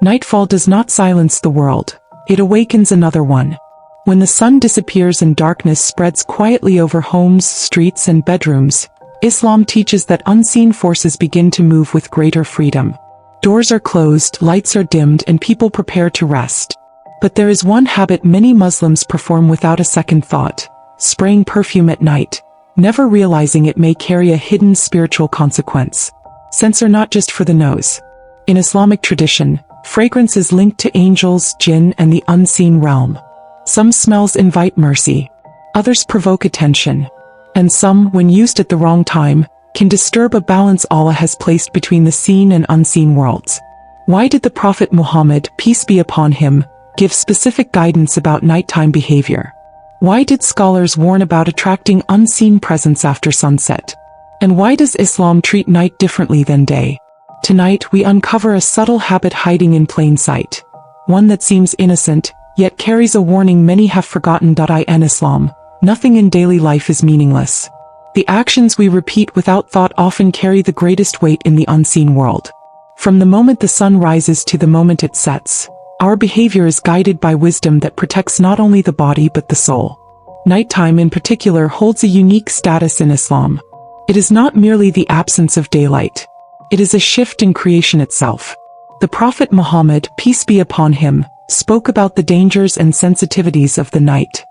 Nightfall does not silence the world, it awakens another one. When the sun disappears and darkness spreads quietly over homes, streets, and bedrooms, Islam teaches that unseen forces begin to move with greater freedom. Doors are closed, lights are dimmed, and people prepare to rest. But there is one habit many Muslims perform without a second thought: spraying perfume at night, never realizing it may carry a hidden spiritual consequence. Scents are not just for the nose. In Islamic tradition, fragrance is linked to angels, jinn, and the unseen realm. Some smells invite mercy, others provoke attention, and some, when used at the wrong time, can disturb a balance Allah has placed between the seen and unseen worlds. Why did the Prophet Muhammad, peace be upon him, give specific guidance about nighttime behavior? Why did scholars warn about attracting unseen presence after sunset? And why does Islam treat night differently than day? Tonight we uncover a subtle habit hiding in plain sight, one that seems innocent, yet carries a warning many have forgotten. In Islam, nothing in daily life is meaningless. The actions we repeat without thought often carry the greatest weight in the unseen world. From the moment the sun rises to the moment it sets, our behavior is guided by wisdom that protects not only the body but the soul. Nighttime in particular holds a unique status in Islam. It is not merely the absence of daylight. It is a shift in creation itself. The Prophet Muhammad, peace be upon him, spoke about the dangers and sensitivities of the night.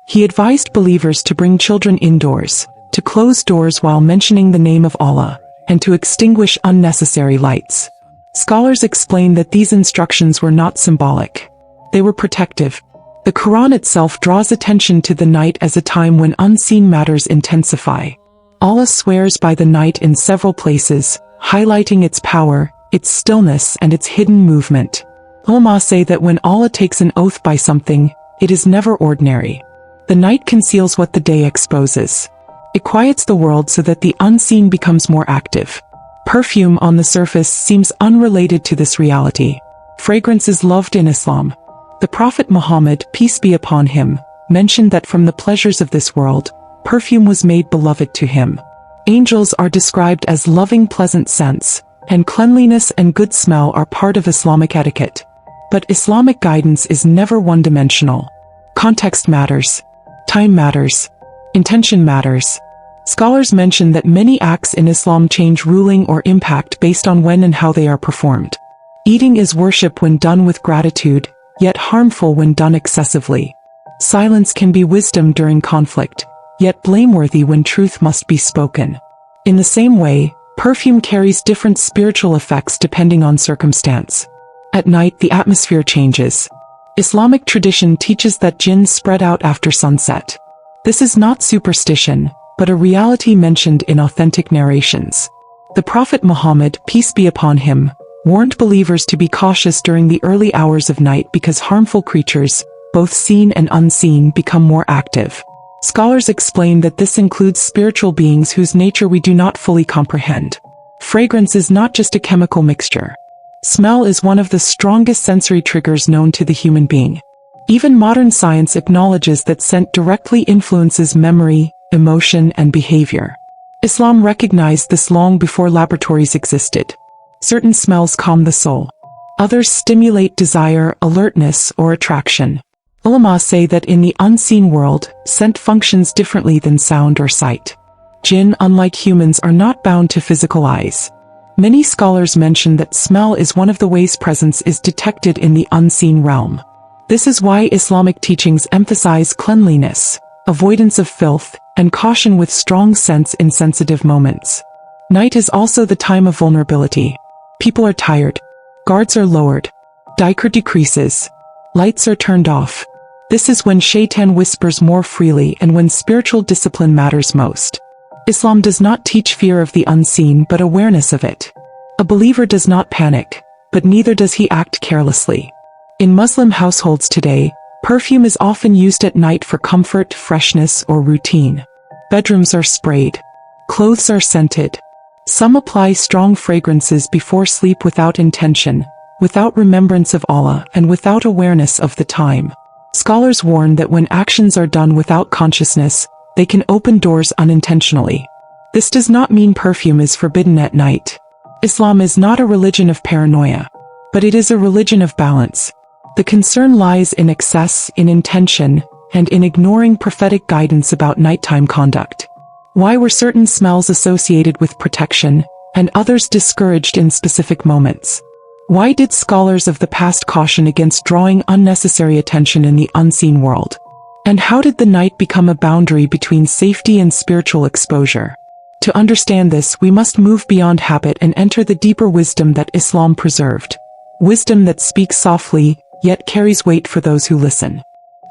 He advised believers to bring children indoors, to close doors while mentioning the name of Allah, and to extinguish unnecessary lights. Scholars explain that these instructions were not symbolic. They were protective. The Quran itself draws attention to the night as a time when unseen matters intensify. Allah swears by the night in several places, highlighting its power, its stillness, and its hidden movement. Ulama say that when Allah takes an oath by something, it is never ordinary. The night conceals what the day exposes. It quiets the world so that the unseen becomes more active. Perfume on the surface seems unrelated to this reality. Fragrance is loved in Islam. The Prophet Muhammad, peace be upon him, mentioned that from the pleasures of this world, perfume was made beloved to him. Angels are described as loving pleasant scents, and cleanliness and good smell are part of Islamic etiquette. But Islamic guidance is never one-dimensional. Context matters. Time matters. Intention matters. Scholars mention that many acts in Islam change ruling or impact based on when and how they are performed. Eating is worship when done with gratitude, yet harmful when done excessively. Silence can be wisdom during conflict, yet blameworthy when truth must be spoken. In the same way, perfume carries different spiritual effects depending on circumstance. At night, the atmosphere changes. Islamic tradition teaches that jinns spread out after sunset. This is not superstition, but a reality mentioned in authentic narrations. The Prophet Muhammad, peace be upon him, warned believers to be cautious during the early hours of night because harmful creatures, both seen and unseen, become more active. Scholars explain that this includes spiritual beings whose nature we do not fully comprehend. Fragrance is not just a chemical mixture. Smell is one of the strongest sensory triggers known to the human being. Even modern science acknowledges that scent directly influences memory, emotion, and behavior. Islam recognized this long before laboratories existed. Certain smells calm the soul. Others stimulate desire, alertness, or attraction. Ulama say that in the unseen world, scent functions differently than sound or sight. Jinn, unlike humans, are not bound to physical eyes. Many scholars mention that smell is one of the ways presence is detected in the unseen realm. This is why Islamic teachings emphasize cleanliness, avoidance of filth, and caution with strong scents in sensitive moments. Night is also the time of vulnerability. People are tired. Guards are lowered. Dhikr decreases. Lights are turned off. This is when shaitan whispers more freely and when spiritual discipline matters most. Islam does not teach fear of the unseen but awareness of it. A believer does not panic, but neither does he act carelessly. In Muslim households today, perfume is often used at night for comfort, freshness, or routine. Bedrooms are sprayed. Clothes are scented. Some apply strong fragrances before sleep without intention, without remembrance of Allah, and without awareness of the time. Scholars warn that when actions are done without consciousness, they can open doors unintentionally. This does not mean perfume is forbidden at night. Islam is not a religion of paranoia. but it is a religion of balance. The concern lies in excess, in intention, and in ignoring prophetic guidance about nighttime conduct. Why were certain smells associated with protection, and others discouraged in specific moments? Why did scholars of the past caution against drawing unnecessary attention in the unseen world? And how did the night become a boundary between safety and spiritual exposure? To understand this, we must move beyond habit and enter the deeper wisdom that Islam preserved. Wisdom that speaks softly, yet carries weight for those who listen.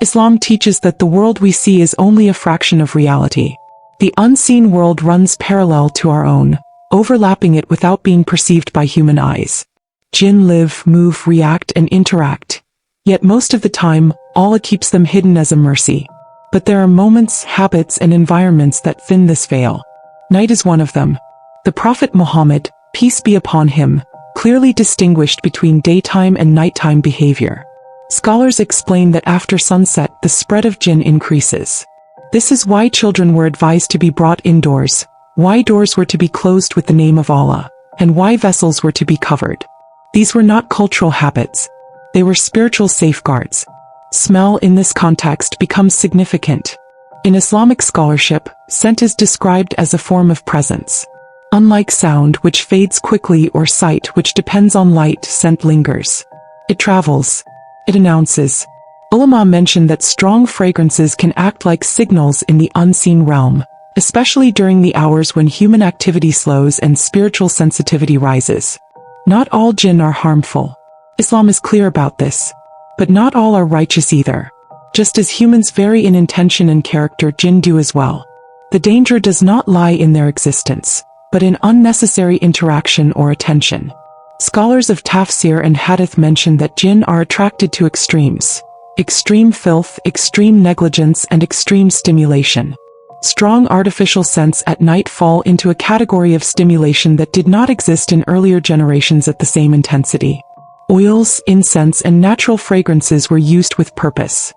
Islam teaches that the world we see is only a fraction of reality. The unseen world runs parallel to our own, overlapping it without being perceived by human eyes. Jinn live, move, react, and interact. Yet most of the time, Allah keeps them hidden as a mercy. But there are moments, habits, and environments that thin this veil. Night is one of them. The Prophet Muhammad, peace be upon him, clearly distinguished between daytime and nighttime behavior. Scholars explain that after sunset, the spread of jinn increases. This is why children were advised to be brought indoors, why doors were to be closed with the name of Allah, and why vessels were to be covered. These were not cultural habits. They were spiritual safeguards. Smell in this context becomes significant. In Islamic scholarship, scent is described as a form of presence. Unlike sound, which fades quickly, or sight, which depends on light, scent lingers. It travels. It announces. Ulama mention that strong fragrances can act like signals in the unseen realm, especially during the hours when human activity slows and spiritual sensitivity rises. Not all jinn are harmful. Islam is clear about this. But not all are righteous either. Just as humans vary in intention and character, jinn do as well. The danger does not lie in their existence, but in unnecessary interaction or attention. Scholars of tafsir and hadith mention that jinn are attracted to extremes. Extreme filth, extreme negligence, and extreme stimulation. Strong artificial scents at night fall into a category of stimulation that did not exist in earlier generations at the same intensity. Oils, incense, and natural fragrances were used with purpose.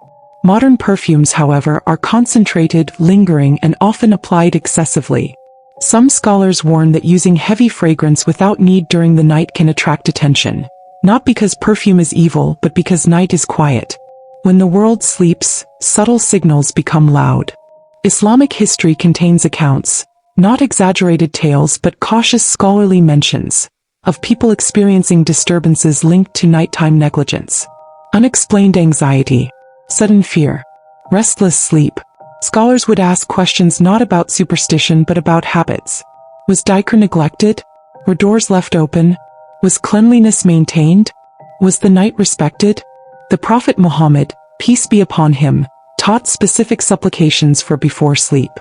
Modern perfumes, however, are concentrated, lingering, and often applied excessively. Some scholars warn that using heavy fragrance without need during the night can attract attention. Not because perfume is evil, but because night is quiet. When the world sleeps, subtle signals become loud. Islamic history contains accounts, not exaggerated tales but cautious scholarly mentions, of people experiencing disturbances linked to nighttime negligence. Unexplained anxiety, sudden fear, restless sleep. Scholars would ask questions not about superstition but about habits. Was Dikr neglected? Were doors left open? Was cleanliness maintained? Was the night respected? The Prophet Muhammad, peace be upon him, taught specific supplications for before sleep.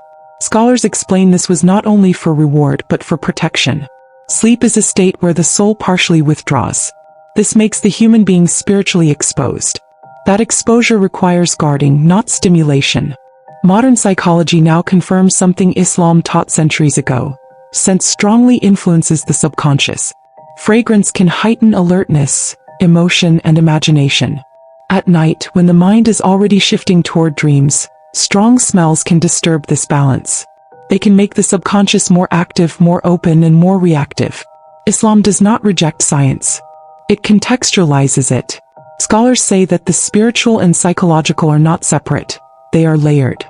Scholars explain this was not only for reward but for protection. Sleep is a state where the soul partially withdraws. This makes the human being spiritually exposed. That exposure requires guarding, not stimulation. Modern psychology now confirms something Islam taught centuries ago. Scent strongly influences the subconscious. Fragrance can heighten alertness, emotion, and imagination. At night, when the mind is already shifting toward dreams, strong smells can disturb this balance. They can make the subconscious more active, more open, and more reactive. Islam does not reject science. It contextualizes it. Scholars say that the spiritual and psychological are not separate. They are layered.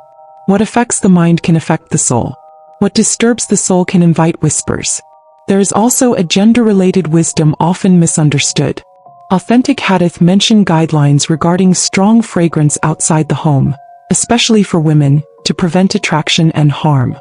What affects the mind can affect the soul. What disturbs the soul can invite whispers. There is also a gender-related wisdom often misunderstood. Authentic hadith mention guidelines regarding strong fragrance outside the home, especially for women, to prevent attraction and harm.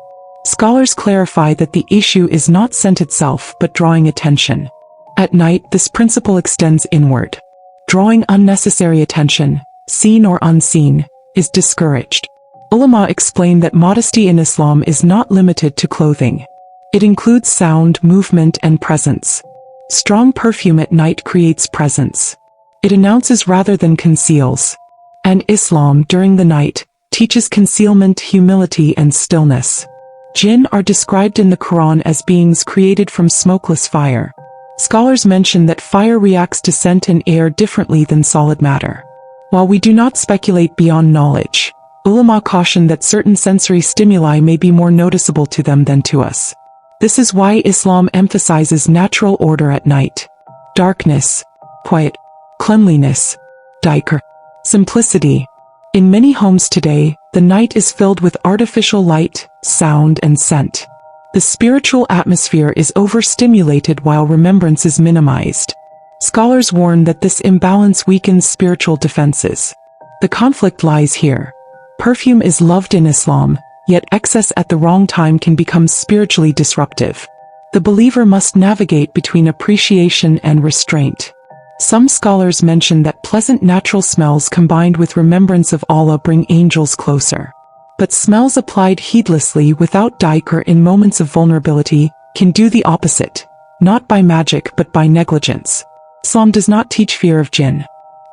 Scholars clarify that the issue is not scent itself but drawing attention. At night, this principle extends inward. Drawing unnecessary attention, seen or unseen, is discouraged. Ulama explain that modesty in Islam is not limited to clothing. It includes sound, movement, and presence. Strong perfume at night creates presence. It announces rather than conceals. And Islam, during the night, teaches concealment, humility, and stillness. Jinn are described in the Quran as beings created from smokeless fire. Scholars mention that fire reacts to scent and air differently than solid matter. While we do not speculate beyond knowledge, ulama caution that certain sensory stimuli may be more noticeable to them than to us. This is why Islam emphasizes natural order at night. Darkness. quiet, cleanliness, barakah, simplicity. In many homes today, the night is filled with artificial light, sound, and scent. The spiritual atmosphere is overstimulated while remembrance is minimized. Scholars warn that this imbalance weakens spiritual defenses. The conflict lies here. Perfume is loved in Islam, yet excess at the wrong time can become spiritually disruptive. The believer must navigate between appreciation and restraint. Some scholars mention that pleasant natural smells combined with remembrance of Allah bring angels closer. But smells applied heedlessly without barakah in moments of vulnerability can do the opposite, not by magic but by negligence. Islam does not teach fear of jinn.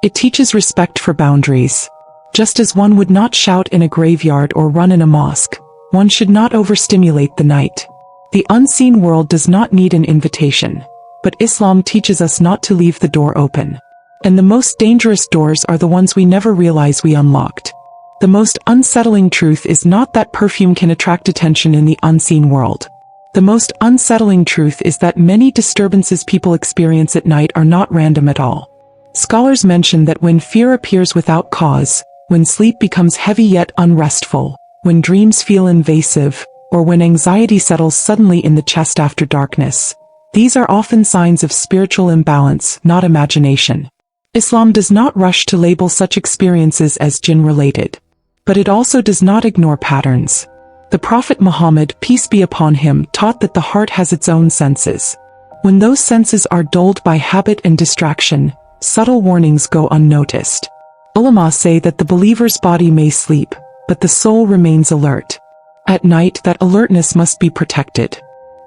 It teaches respect for boundaries. Just as one would not shout in a graveyard or run in a mosque, one should not overstimulate the night. The unseen world does not need an invitation, but Islam teaches us not to leave the door open. And the most dangerous doors are the ones we never realize we unlocked. The most unsettling truth is not that perfume can attract attention in the unseen world. The most unsettling truth is that many disturbances people experience at night are not random at all. Scholars mention that when fear appears without cause, when sleep becomes heavy yet unrestful, when dreams feel invasive, or when anxiety settles suddenly in the chest after darkness, these are often signs of spiritual imbalance, not imagination. Islam does not rush to label such experiences as jinn-related. But it also does not ignore patterns. The Prophet Muhammad, peace be upon him, taught that the heart has its own senses. When those senses are dulled by habit and distraction, subtle warnings go unnoticed. Ulama say that the believer's body may sleep, but the soul remains alert. At night, that alertness must be protected.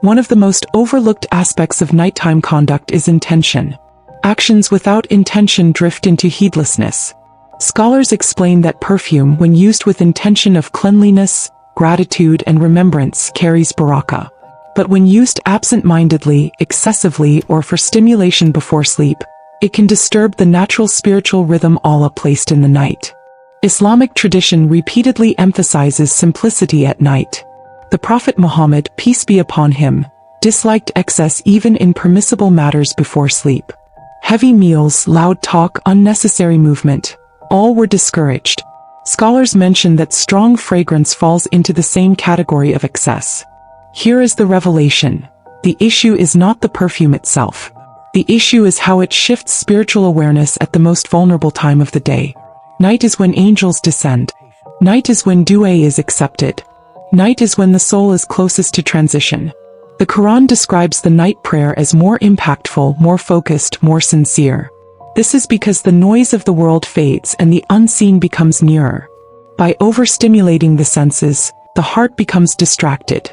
One of the most overlooked aspects of nighttime conduct is intention. Actions without intention drift into heedlessness. Scholars explain that perfume, when used with intention of cleanliness, gratitude, and remembrance, carries barakah. But when used absent-mindedly, excessively, or for stimulation before sleep, it can disturb the natural spiritual rhythm Allah placed in the night. Islamic tradition repeatedly emphasizes simplicity at night. The Prophet Muhammad, peace be upon him, disliked excess even in permissible matters before sleep. Heavy meals, loud talk, unnecessary movement, all were discouraged. Scholars mention that strong fragrance falls into the same category of excess. Here is the revelation. The issue is not the perfume itself. The issue is how it shifts spiritual awareness at the most vulnerable time of the day. Night is when angels descend. Night is when dua is accepted. Night is when the soul is closest to transition. The Quran describes the night prayer as more impactful, more focused, more sincere. This is because the noise of the world fades and the unseen becomes nearer. By overstimulating the senses, the heart becomes distracted.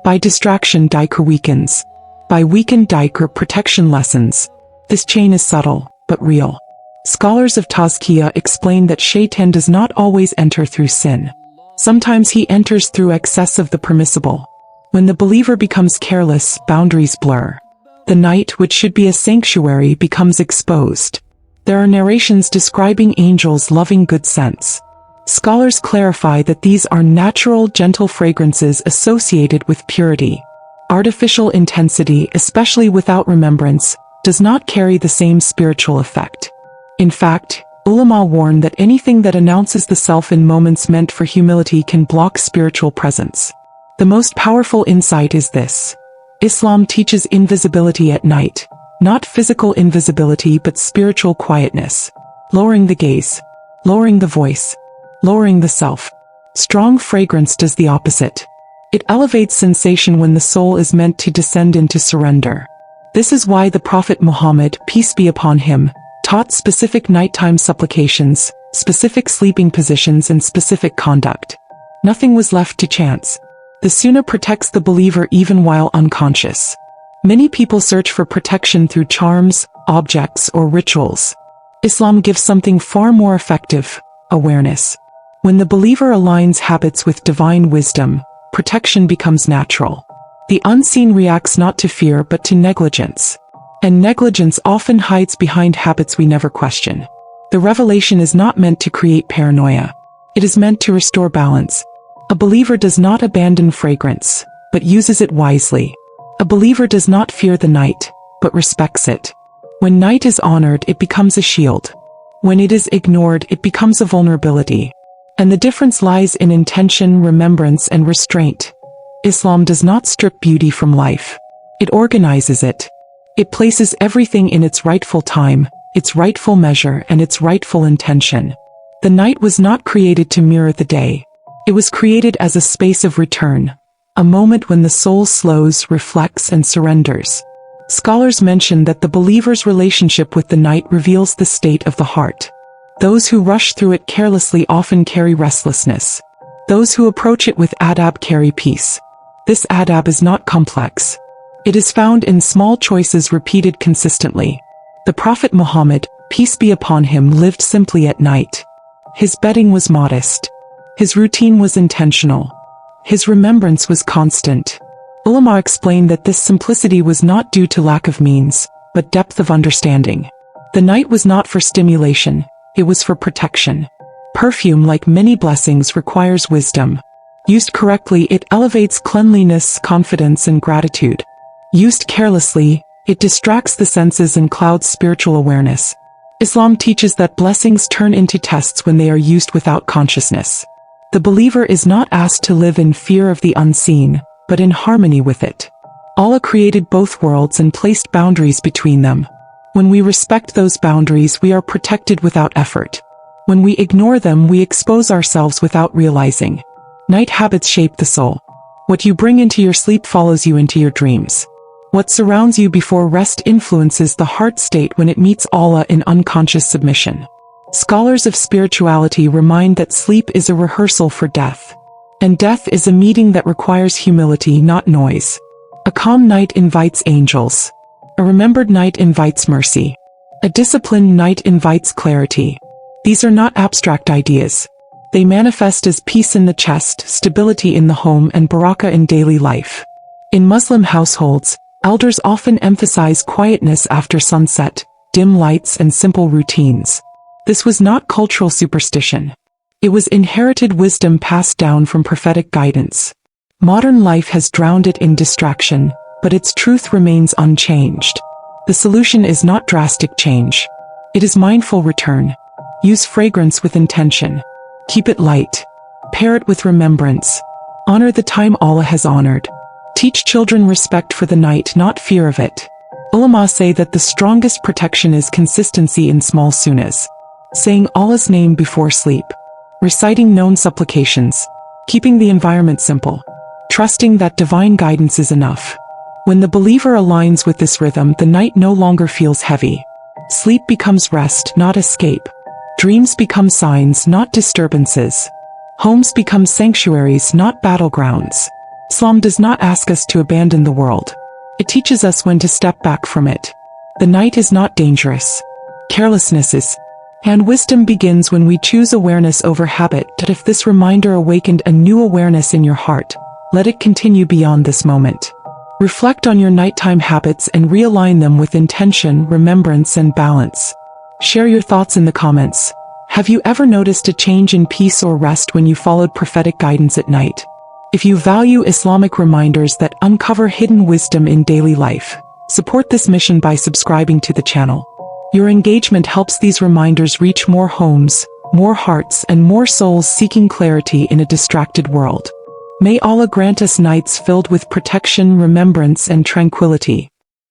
By distraction, barakah weakens. By weakened barakah, protection lessens. This chain is subtle, but real. Scholars of Tazkiyah explain that shaitan does not always enter through sin. Sometimes he enters through excess of the permissible. When the believer becomes careless, boundaries blur. The night, which should be a sanctuary, becomes exposed. There are narrations describing angels loving good scents. Scholars clarify that these are natural, gentle fragrances associated with purity. Artificial intensity, especially without remembrance, does not carry the same spiritual effect. In fact, ulama warn that anything that announces the self in moments meant for humility can block spiritual presence. The most powerful insight is this. Islam teaches invisibility at night. Not physical invisibility but spiritual quietness. Lowering the gaze. Lowering the voice. Lowering the self. Strong fragrance does the opposite. It elevates sensation when the soul is meant to descend into surrender. This is why the Prophet Muhammad, peace be upon him, taught specific nighttime supplications, specific sleeping positions, and specific conduct. Nothing was left to chance. The Sunnah protects the believer even while unconscious. Many people search for protection through charms, objects, or rituals. Islam gives something far more effective: awareness. When the believer aligns habits with divine wisdom, protection becomes natural. The unseen reacts not to fear but to negligence. And negligence often hides behind habits we never question. The revelation is not meant to create paranoia. It is meant to restore balance. A believer does not abandon fragrance, but uses it wisely. A believer does not fear the night, but respects it. When night is honored, it becomes a shield. When it is ignored, it becomes a vulnerability. And the difference lies in intention, remembrance, and restraint. Islam does not strip beauty from life. It organizes it. It places everything in its rightful time, its rightful measure, and its rightful intention. The night was not created to mirror the day. It was created as a space of return, a moment when the soul slows, reflects, and surrenders. Scholars mention that the believer's relationship with the night reveals the state of the heart. Those who rush through it carelessly often carry restlessness. Those who approach it with adab carry peace. This adab is not complex. It is found in small choices repeated consistently. The Prophet Muhammad, peace be upon him, lived simply at night. His bedding was modest. His routine was intentional. His remembrance was constant. Ulama explained that this simplicity was not due to lack of means, but depth of understanding. The night was not for stimulation, it was for protection. Perfume, like many blessings, requires wisdom. Used correctly, it elevates cleanliness, confidence, and gratitude. Used carelessly, it distracts the senses and clouds spiritual awareness. Islam teaches that blessings turn into tests when they are used without consciousness. The believer is not asked to live in fear of the unseen, but in harmony with it. Allah created both worlds and placed boundaries between them. When we respect those boundaries, we are protected without effort. When we ignore them, we expose ourselves without realizing. Night habits shape the soul. What you bring into your sleep follows you into your dreams. What surrounds you before rest influences the heart state when it meets Allah in unconscious submission. Scholars of spirituality remind that sleep is a rehearsal for death. And death is a meeting that requires humility, not noise. A calm night invites angels. A remembered night invites mercy. A disciplined night invites clarity. These are not abstract ideas. They manifest as peace in the chest, stability in the home, and barakah in daily life. In Muslim households, elders often emphasize quietness after sunset, dim lights, and simple routines. This was not cultural superstition. It was inherited wisdom passed down from prophetic guidance. Modern life has drowned it in distraction, but its truth remains unchanged. The solution is not drastic change. It is mindful return. Use fragrance with intention. Keep it light. Pair it with remembrance. Honor the time Allah has honored. Teach children respect for the night, not fear of it. Ulama say that the strongest protection is consistency in small sunnahs. Saying Allah's name before sleep. Reciting known supplications. Keeping the environment simple. Trusting that divine guidance is enough. When the believer aligns with this rhythm, the night no longer feels heavy. Sleep becomes rest, not escape. Dreams become signs, not disturbances. Homes become sanctuaries, not battlegrounds. Islam does not ask us to abandon the world. It teaches us when to step back from it. The night is not dangerous. Carelessness is. And wisdom begins when we choose awareness over habit. But if this reminder awakened a new awareness in your heart, let it continue beyond this moment. Reflect on your nighttime habits and realign them with intention, remembrance, and balance. Share your thoughts in the comments. Have you ever noticed a change in peace or rest when you followed prophetic guidance at night? If you value Islamic reminders that uncover hidden wisdom in daily life, support this mission by subscribing to the channel. Your engagement helps these reminders reach more homes, more hearts, and more souls seeking clarity in a distracted world. May Allah grant us nights filled with protection, remembrance, and tranquility.